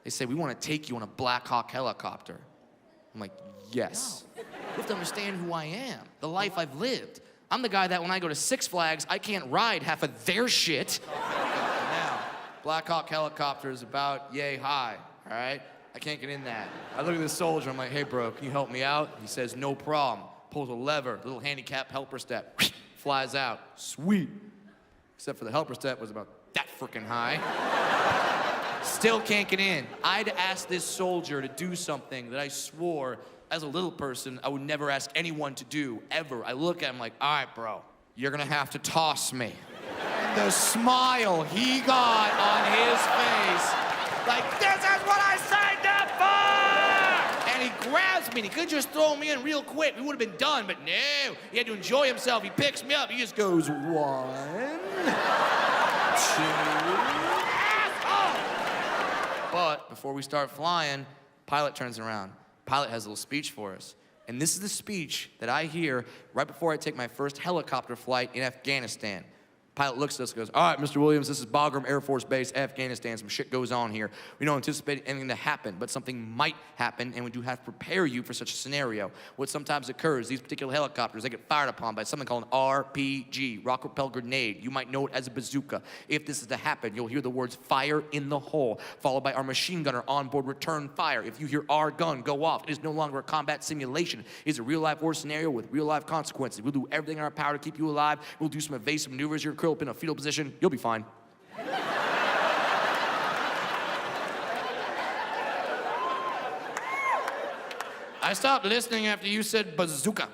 They say, we want to take you on a Blackhawk helicopter. I'm like, yes. No. You have to understand who I am, the life I've lived. I'm the guy that when I go to Six Flags, I can't ride half of their shit. Now, Blackhawk helicopter is about yay high, all right? I can't get in that. I look at this soldier, I'm like, hey bro, can you help me out? He says, no problem. Pulls a lever, little handicap helper step, flies out, sweet. Except for the helper step was about that freaking high. Still can't get in. I'd asked this soldier to do something that I swore, as a little person, I would never ask anyone to do, ever. I look at him like, all right, bro, you're gonna have to toss me. And the smile he got on his face, like, this is what I signed up for! And he grabs me, and he could just throw me in real quick. We would have been done, but no. He had to enjoy himself. He picks me up. He just goes, 1, 2, asshole! But before we start flying, pilot turns around. Pilot has a little speech for us. And this is the speech that I hear right before I take my first helicopter flight in Afghanistan. Pilot looks at us and goes, all right, Mr. Williams, this is Bagram Air Force Base, Afghanistan. Some shit goes on here. We don't anticipate anything to happen, but something might happen, and we do have to prepare you for such a scenario. What sometimes occurs, these particular helicopters, they get fired upon by something called an RPG, rocket propelled grenade. You might know it as a bazooka. If this is to happen, you'll hear the words fire in the hole, followed by our machine gunner on board return fire. If you hear our gun go off, it is no longer a combat simulation. It is a real-life war scenario with real-life consequences. We'll do everything in our power to keep you alive. We'll do some evasive maneuvers. You're curl up in a fetal position, you'll be fine. I stopped listening after you said bazooka.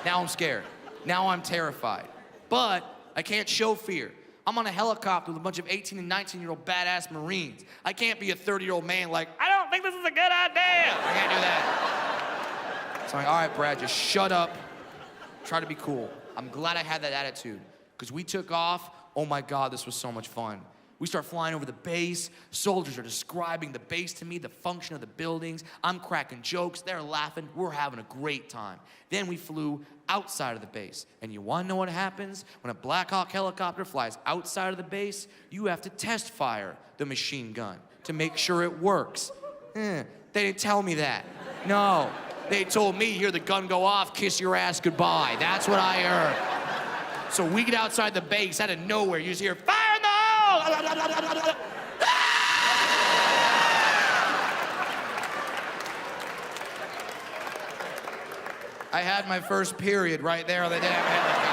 Now I'm scared. Now I'm terrified. But I can't show fear. I'm on a helicopter with a bunch of 18 and 19-year-old badass Marines. I can't be a 30-year-old man like, I don't think this is a good idea. I can't do that. So I'm like, all right, Brad, just shut up. Try to be cool. I'm glad I had that attitude, because we took off. Oh my God, this was so much fun. We start flying over the base. Soldiers are describing the base to me, the function of the buildings. I'm cracking jokes. They're laughing. We're having a great time. Then we flew outside of the base. And you want to know what happens? When a Blackhawk helicopter flies outside of the base, you have to test fire the machine gun to make sure it works. They didn't tell me that. No. They told me, hear the gun go off, kiss your ass goodbye. That's what I heard. So we get outside the base, out of nowhere, you just hear, fire in the hole! I had my first period right there on the damn helicopter.